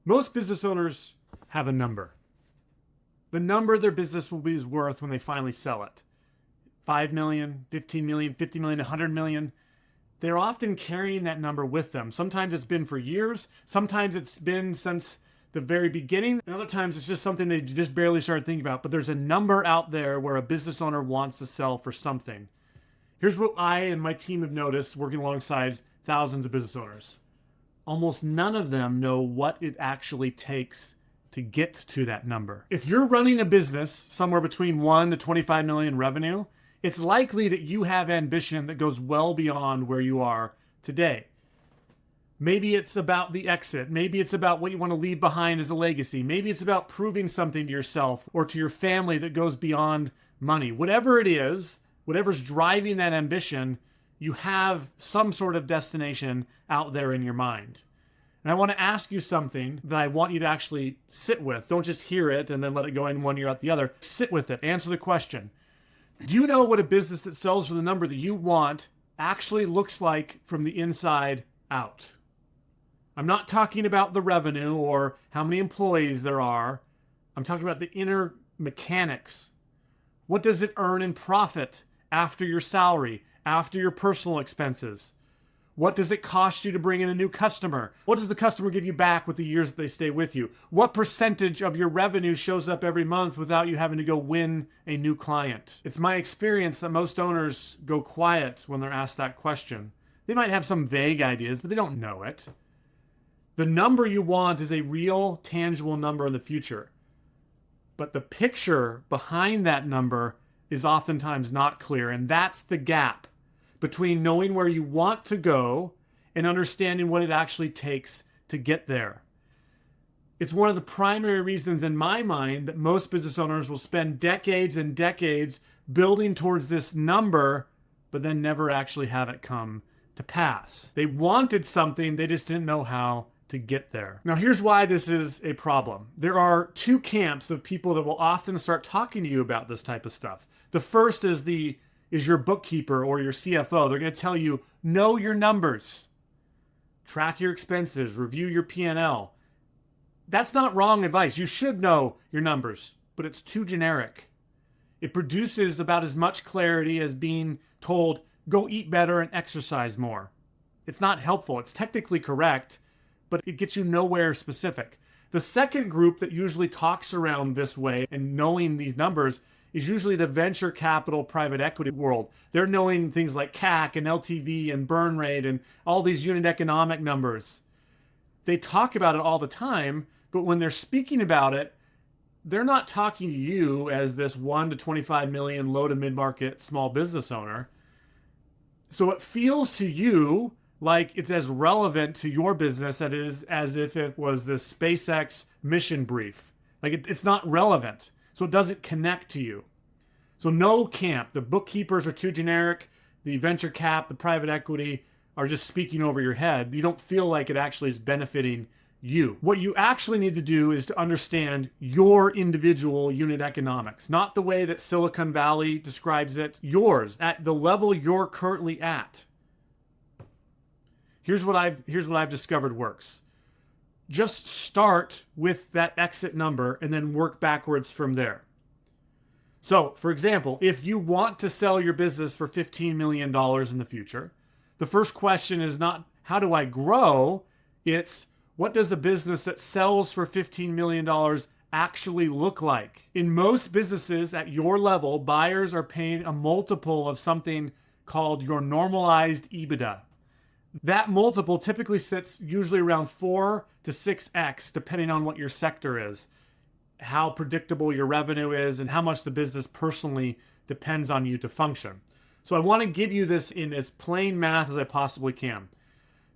Most business owners have a number. The number their business will be worth when they finally sell it. 5 million, 15 million, 50 million, 100 million. They're often carrying that number with them. Sometimes it's been for years. Sometimes it's been since the very beginning. And other times it's just something they just barely started thinking about. But there's a number out there where a business owner wants to sell for something. Here's what I and my team have noticed working alongside thousands of business owners. Almost none of them know what it actually takes to get to that number. If you're running a business somewhere between 1 to 25 million revenue, it's likely that you have ambition that goes well beyond where you are today. Maybe it's about the exit. Maybe it's about what you want to leave behind as a legacy. Maybe it's about proving something to yourself or to your family that goes beyond money. Whatever it is, whatever's driving that ambition, you have some sort of destination out there in your mind. And I want to ask you something that I want you to actually sit with. Don't just hear it and then let it go in one ear out the other. Sit with it. Answer the question. Do you know what a business that sells for the number that you want actually looks like from the inside out? I'm not talking about the revenue or how many employees there are. I'm talking about the inner mechanics. What does it earn in profit after your salary, after your personal expenses? What does it cost you to bring in a new customer? What does the customer give you back with the years that they stay with you? What percentage of your revenue shows up every month without you having to go win a new client? It's my experience that most owners go quiet when they're asked that question. They might have some vague ideas, but they don't know it. The number you want is a real, tangible number in the future. But the picture behind that number is oftentimes not clear, and that's the gap between knowing where you want to go and understanding what it actually takes to get there. It's one of the primary reasons in my mind that most business owners will spend decades and decades building towards this number, but then never actually have it come to pass. They wanted something, they just didn't know how to get there. Now, here's why this is a problem. There are two camps of people that will often start talking to you about this type of stuff. The first is your bookkeeper or your CFO. They're going to tell you, know your numbers, track your expenses, review your P&L. That's not wrong advice. You should know your numbers, but it's too generic. It produces about as much clarity as being told, go eat better and exercise more. It's not helpful. It's technically correct, but it gets you nowhere specific. The second group that usually talks around this way and knowing these numbers is usually the venture capital private equity world. They're knowing things like CAC and LTV and burn rate and all these unit economic numbers. They talk about it all the time, but when they're speaking about it, they're not talking to you as this 1 to 25 million low to mid-market small business owner. So it feels to you like it's as relevant to your business as if it was this SpaceX mission brief. Like it's not relevant. So it doesn't connect to you. So no camp. The bookkeepers are too generic. The venture cap, the private equity are just speaking over your head. You don't feel like it actually is benefiting you. What you actually need to do is to understand your individual unit economics, not the way that Silicon Valley describes it, yours, at the level you're currently at. Here's what I've discovered works. Just start with that exit number and then work backwards from there. So, for example, if you want to sell your business for $15 million in the future, the first question is not, how do I grow? It's, what does a business that sells for $15 million actually look like? In most businesses at your level, buyers are paying a multiple of something called your normalized EBITDA. That multiple typically sits usually around 4 to 6x, depending on what your sector is, how predictable your revenue is, and how much the business personally depends on you to function. So I want to give you this in as plain math as I possibly can.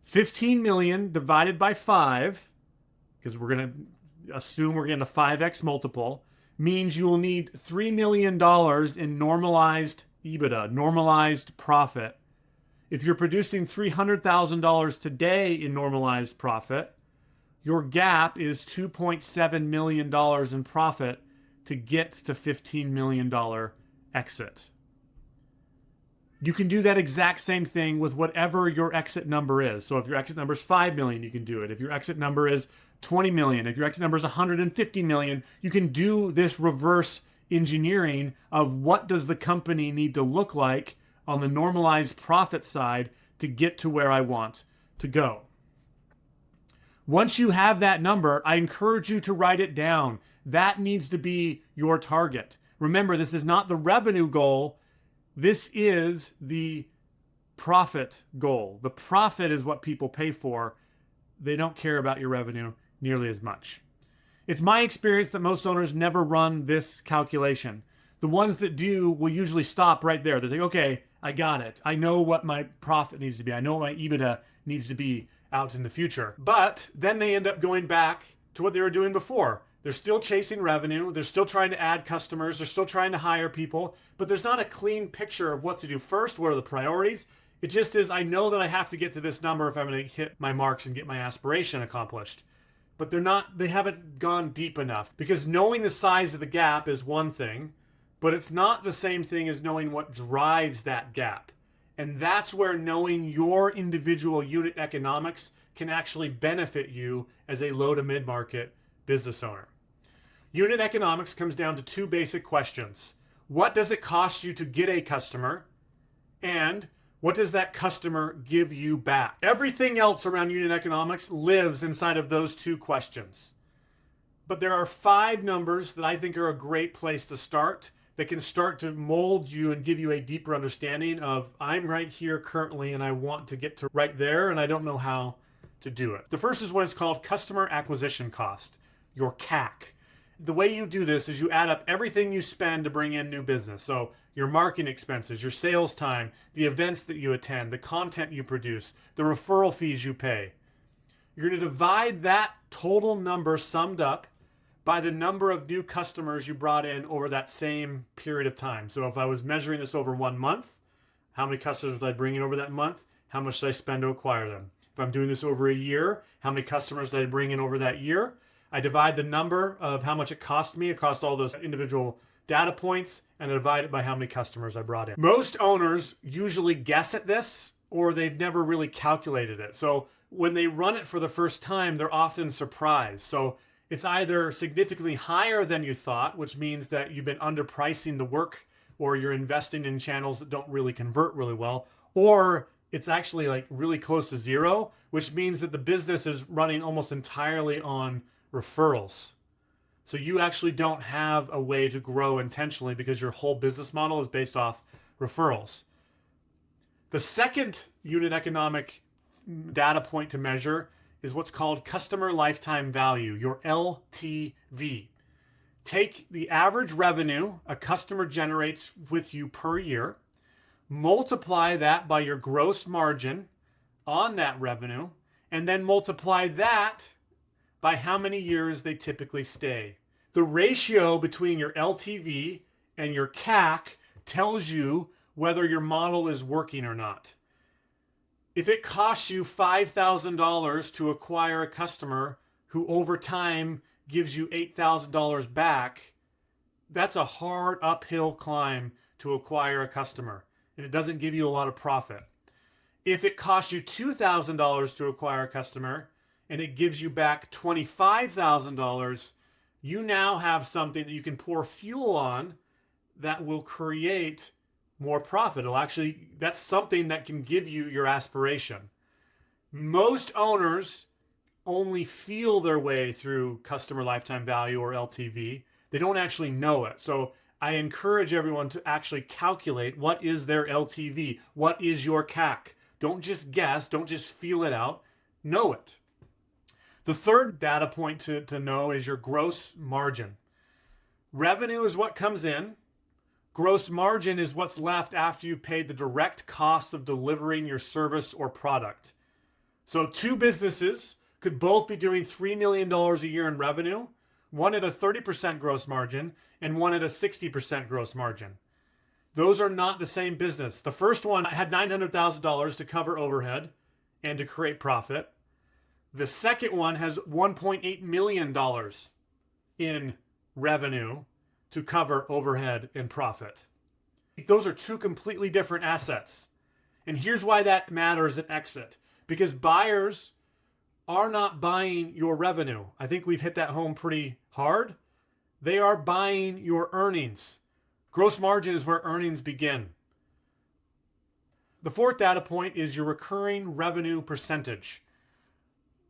15 million divided by 5, because we're going to assume we're getting a 5x multiple, means you will need $3 million in normalized EBITDA, normalized profit. If you're producing $300,000 today in normalized profit, your gap is $2.7 million in profit to get to $15 million exit. You can do that exact same thing with whatever your exit number is. So if your exit number is 5 million, you can do it. If your exit number is 20 million, if your exit number is 150 million, you can do this reverse engineering of what does the company need to look like on the normalized profit side to get to where I want to go. Once you have that number, I encourage you to write it down. That needs to be your target. Remember, this is not the revenue goal. This is the profit goal. The profit is what people pay for. They don't care about your revenue nearly as much. It's my experience that most owners never run this calculation. The ones that do will usually stop right there. They think, okay, I got it. I know what my profit needs to be. I know what my EBITDA needs to be out in the future. But then they end up going back to what they were doing before. They're still chasing revenue. They're still trying to add customers. They're still trying to hire people. But there's not a clean picture of what to do first. What are the priorities? It just is, I know that I have to get to this number if I'm going to hit my marks and get my aspiration accomplished. But they haven't gone deep enough, because knowing the size of the gap is one thing, but it's not the same thing as knowing what drives that gap. And that's where knowing your individual unit economics can actually benefit you as a low to mid-market business owner. Unit economics comes down to two basic questions. What does it cost you to get a customer? And what does that customer give you back? Everything else around unit economics lives inside of those two questions. But there are 5 numbers that I think are a great place to start, that can start to mold you and give you a deeper understanding of, I'm right here currently and I want to get to right there and I don't know how to do it. The first is what is called customer acquisition cost, your CAC. The way you do this is you add up everything you spend to bring in new business. So your marketing expenses, your sales time, the events that you attend, the content you produce, the referral fees you pay. You're going to divide that total number summed up by the number of new customers you brought in over that same period of time. So if I was measuring this over 1 month, how many customers did I bring in over that month? How much did I spend to acquire them? If I'm doing this over a year, how many customers did I bring in over that year? I divide the number of how much it cost me across all those individual data points, and I divide it by how many customers I brought in. Most owners usually guess at this, or they've never really calculated it. So when they run it for the first time, they're often surprised. So it's either significantly higher than you thought, which means that you've been underpricing the work, or you're investing in channels that don't really convert really well, or it's actually like really close to zero, which means that the business is running almost entirely on referrals. So you actually don't have a way to grow intentionally because your whole business model is based off referrals. The second unit economic data point to measure is what's called customer lifetime value, your LTV. Take the average revenue a customer generates with you per year, multiply that by your gross margin on that revenue, and then multiply that by how many years they typically stay. The ratio between your LTV and your CAC tells you whether your model is working or not. If it costs you $5,000 to acquire a customer who over time gives you $8,000 back, that's a hard uphill climb to acquire a customer, and it doesn't give you a lot of profit. If it costs you $2,000 to acquire a customer and it gives you back $25,000, you now have something that you can pour fuel on that will create more profit. That's something that can give you your aspiration. Most owners only feel their way through customer lifetime value, or LTV. They don't actually know it. So I encourage everyone to actually calculate what is their LTV, what is your CAC. Don't just guess, don't just feel it out, know it. The third data point to know is your gross margin. Revenue is what comes in. Gross margin is what's left after you've paid the direct cost of delivering your service or product. So 2 businesses could both be doing $3 million a year in revenue, one at a 30% gross margin and one at a 60% gross margin. Those are not the same business. The first one had $900,000 to cover overhead and to create profit. The second one has $1.8 million in revenue to cover overhead and profit. Those are two completely different assets. And here's why that matters at exit. Because buyers are not buying your revenue. I think we've hit that home pretty hard. They are buying your earnings. Gross margin is where earnings begin. The fourth data point is your recurring revenue percentage.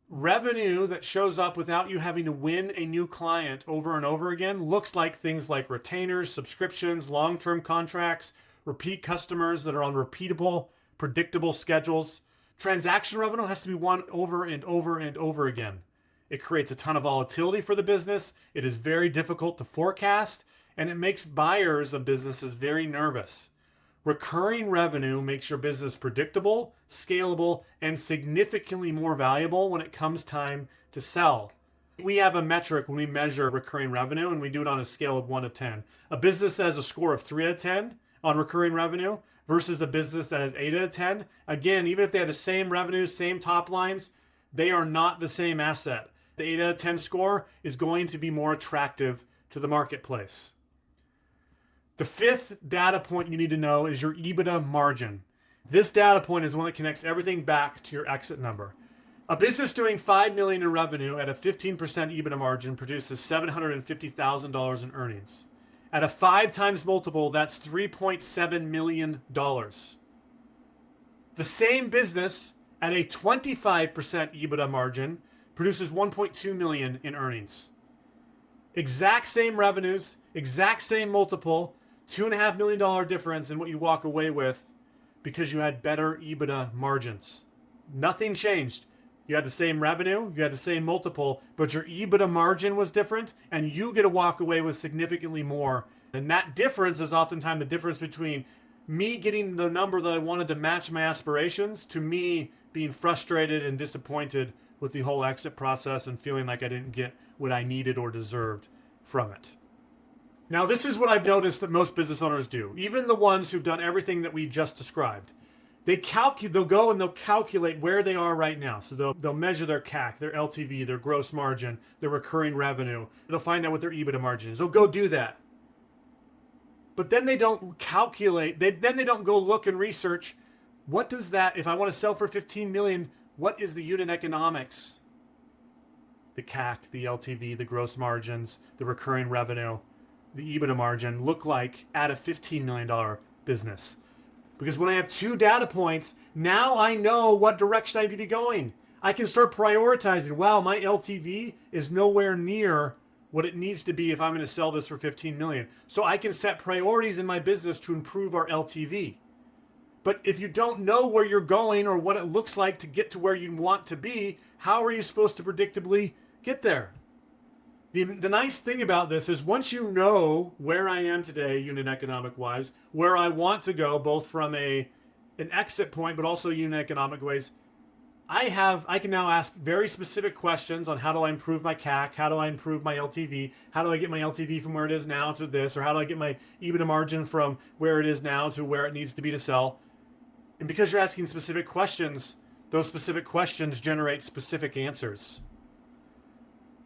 Revenue that shows up without you having to win a new client over and over again looks like things like retainers, subscriptions, long-term contracts, repeat customers that are on repeatable, predictable schedules. Transaction revenue has to be won over and over and over again. It creates a ton of volatility for the business. It is very difficult to forecast, and it makes buyers of businesses very nervous. Recurring revenue makes your business predictable, scalable, and significantly more valuable when it comes time to sell. We have a metric when we measure recurring revenue, and we do it on a scale of 1 to 10. A business that has a score of 3 out of 10 on recurring revenue versus a business that has 8 out of 10. Again, even if they have the same revenue, same top lines, they are not the same asset. The 8 out of 10 score is going to be more attractive to the marketplace. The fifth data point you need to know is your EBITDA margin. This data point is one that connects everything back to your exit number. A business doing $5 million in revenue at a 15% EBITDA margin produces $750,000 in earnings. At a 5 times multiple, that's $3.7 million. The same business at a 25% EBITDA margin produces $1.2 million in earnings. Exact same revenues, exact same multiple, $2.5 million difference in what you walk away with because you had better EBITDA margins. Nothing changed. You had the same revenue, you had the same multiple, but your EBITDA margin was different, and you get to walk away with significantly more. And that difference is oftentimes the difference between me getting the number that I wanted to match my aspirations to me being frustrated and disappointed with the whole exit process and feeling like I didn't get what I needed or deserved from it. Now, this is what I've noticed that most business owners do, even the ones who've done everything that we just described. They'll go and they'll calculate where they are right now. So they'll measure their CAC, their LTV, their gross margin, their recurring revenue. They'll find out what their EBITDA margin is. They'll go do that. But then they don't calculate, then they don't go look and research, what does that, if I want to sell for 15 million, what is the unit economics? The CAC, the LTV, the gross margins, the recurring revenue, the EBITDA margin look like at a $15 million business. Because when I have 2 data points, now I know what direction I need to be going. I can start prioritizing. Wow, my LTV is nowhere near what it needs to be if I'm going to sell this for 15 million. So I can set priorities in my business to improve our LTV. But if you don't know where you're going or what it looks like to get to where you want to be, how are you supposed to predictably get there? The nice thing about this is once you know where I am today, unit economic wise, where I want to go, both from an exit point, but also unit economic ways, I can now ask very specific questions on how do I improve my CAC, how do I improve my LTV, how do I get my LTV from where it is now to this, or how do I get my EBITDA margin from where it is now to where it needs to be to sell. And because you're asking specific questions, those specific questions generate specific answers.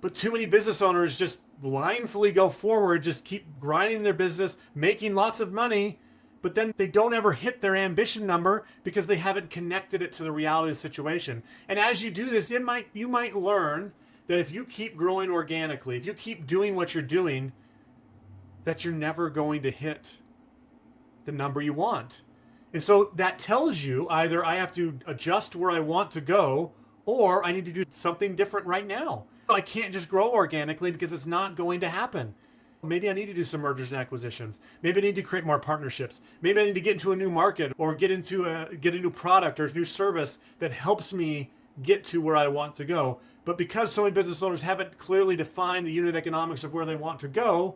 But too many business owners just blindly go forward, just keep grinding their business, making lots of money, but then they don't ever hit their ambition number because they haven't connected it to the reality of the situation. And as you do this, you might learn that if you keep growing organically, if you keep doing what you're doing, that you're never going to hit the number you want. And so that tells you either I have to adjust where I want to go or I need to do something different right now. I can't just grow organically because it's not going to happen. Maybe I need to do some mergers and acquisitions. Maybe I need to create more partnerships. Maybe I need to get into a new market or get a new product or a new service that helps me get to where I want to go. But because so many business owners haven't clearly defined the unit economics of where they want to go,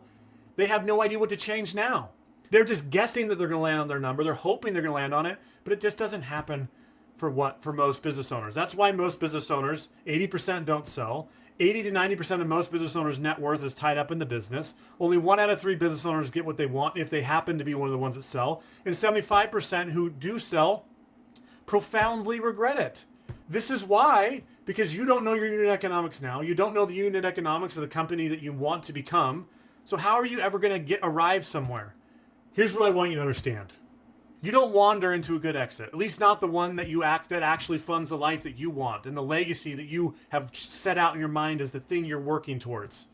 they have no idea what to change now. They're just guessing that they're going to land on their number. They're hoping they're going to land on it, but it just doesn't happen for most business owners. That's why most business owners, 80% don't sell. 80 to 90% of most business owners' net worth is tied up in the business. Only 1 out of 3 business owners get what they want if they happen to be one of the ones that sell. And 75% who do sell profoundly regret it. This is why, because you don't know your unit economics now. You don't know the unit economics of the company that you want to become. So how are you ever going to arrive somewhere? Here's what I want you to understand. You don't wander into a good exit, at least not the one that that actually funds the life that you want and the legacy that you have set out in your mind as the thing you're working towards.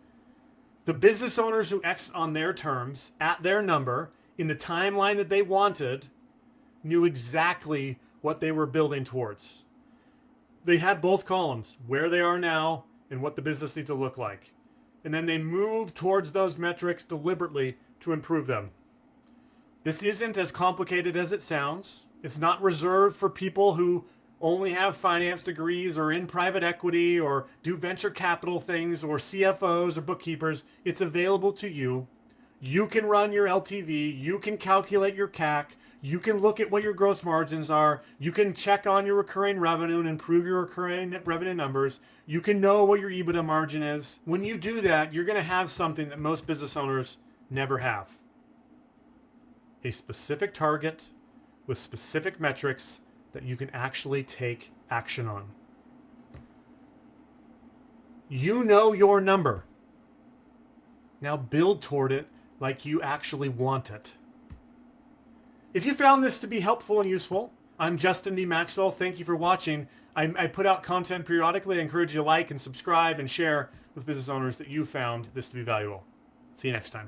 The business owners who exit on their terms, at their number, in the timeline that they wanted, knew exactly what they were building towards. They had both columns, where they are now and what the business needs to look like. And then they moved towards those metrics deliberately to improve them. This isn't as complicated as it sounds. It's not reserved for people who only have finance degrees or in private equity or do venture capital things or CFOs or bookkeepers. It's available to you. You can run your LTV. You can calculate your CAC. You can look at what your gross margins are. You can check on your recurring revenue and improve your recurring revenue numbers. You can know what your EBITDA margin is. When you do that, you're going to have something that most business owners never have. A specific target with specific metrics that you can actually take action on. You know your number. Now build toward it like you actually want it. If you found this to be helpful and useful, I'm Justin D. Maxwell. Thank you for watching. I put out content periodically. I encourage you to like and subscribe and share with business owners that you found this to be valuable. See you next time.